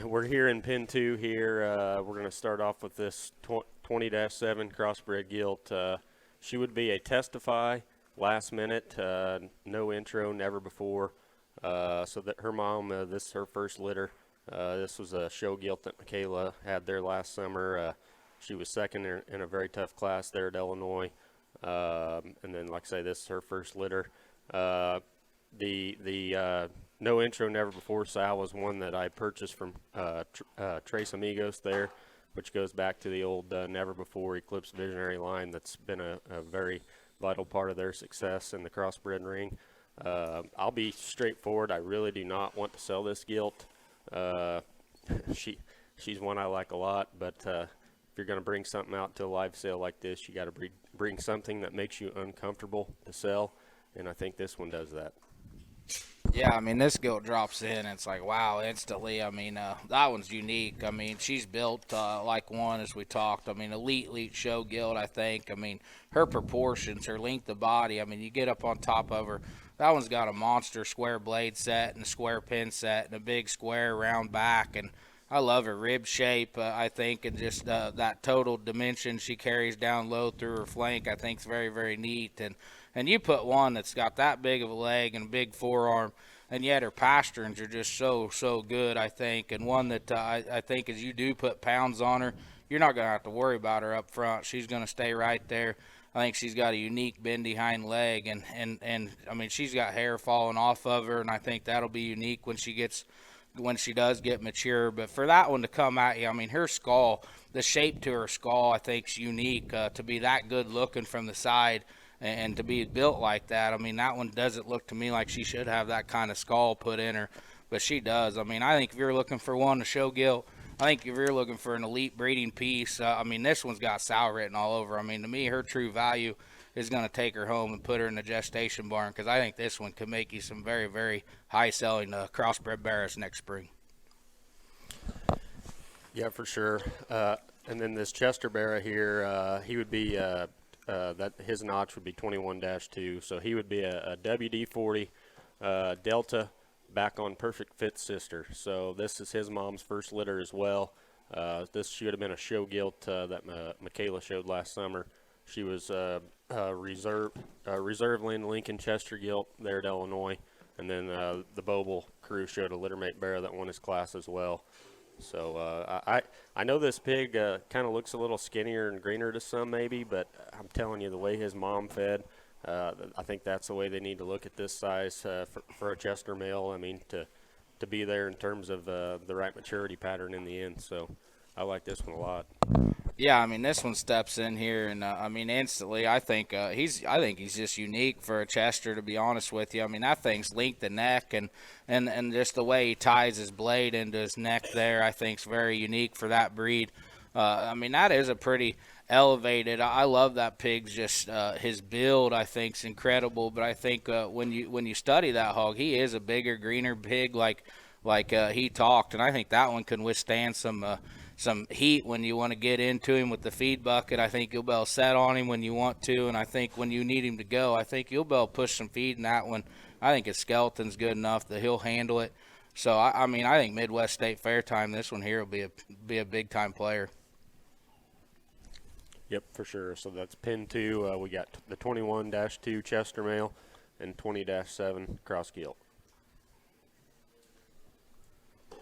We're here in pin 2 here. We're going to start off with this 20-7 crossbred gilt. She would be a testify last minute, no intro, never before. So that her mom, this is her first litter. This was a show gilt that Michaela had there last summer. She was second in a very tough class there at Illinois. And then, like I say, this is her first litter. The no intro, never before sow was one that I purchased from Tres Amigos there, which goes back to the old never before Eclipse Visionary line. That's been a very vital part of their success in the crossbred ring. I'll be straightforward. I really do not want to sell this gilt. She's one I like a lot, but if you're going to bring something out to a live sale like this, you got to bring something that makes you uncomfortable to sell, and I think this one does that. Yeah, I mean, this gilt drops in, and it's like, wow, instantly. I mean, that one's unique. I mean, she's built like one, as we talked. I mean, elite show gilt, I think. I mean, her proportions, her length of body. I mean, you get up on top of her. That one's got a monster square blade set and a square pin set and a big square round back. And I love her rib shape, I think, and just that total dimension she carries down low through her flank, I think, is very, very neat. And you put one that's got that big of a leg and a big forearm, and yet her pasturings are just so good, I think. And one that I think as you do put pounds on her, you're not going to have to worry about her up front. She's going to stay right there. I think she's got a unique bendy hind leg, and I mean, she's got hair falling off of her, and I think that'll be unique when she does get mature. But for that one to come at you, I mean, her skull, the shape to her skull, I think is unique to be that good looking from the side. And to be built like that, I mean, that one doesn't look to me like she should have that kind of skull put in her, but she does. I mean, I think if you're looking for one to show gilt, I think if you're looking for an elite breeding piece, I mean, this one's got sow written all over. I mean, to me, her true value is going to take her home and put her in the gestation barn, because I think this one could make you some very, very high-selling crossbred barras next spring. Yeah, for sure. And then this Chester Barra here, he would be that his notch would be 21-2, so he would be a WD-40 Delta back on Perfect Fit sister. So this is his mom's first litter as well. This should have been a show gilt that Michaela showed last summer. She was reserve Lynn Lincoln Chester gilt there at Illinois, and then the Boble crew showed a littermate Barra that won his class as well. So I know this pig kind of looks a little skinnier and greener to some maybe, but I'm telling you, the way his mom fed, I think that's the way they need to look at this size for a Chester male. I mean, to be there in terms of the right maturity pattern in the end. So I like this one a lot. Yeah, I mean, this one steps in here, and I mean, instantly, I think he's just unique for a Chester, to be honest with you. I mean, that thing's linked the neck, and just the way he ties his blade into his neck there, I think, is very unique for that breed. I mean, that is a pretty elevated. I love that pig's just his build. I think is incredible. But I think when you study that hog, he is a bigger, greener pig, like he talked, and I think that one can withstand some heat when you want to get into him with the feed bucket. I think you'll be able to set on him when you want to, and I think when you need him to go, I think you'll be able to push some feed in that one. I think his skeleton's good enough that he'll handle it. So, I mean, I think Midwest State Fair time, this one here will be a big-time player. Yep, for sure. So that's pin 2. We got the 21-2 Chester male and 20-7 cross gilt.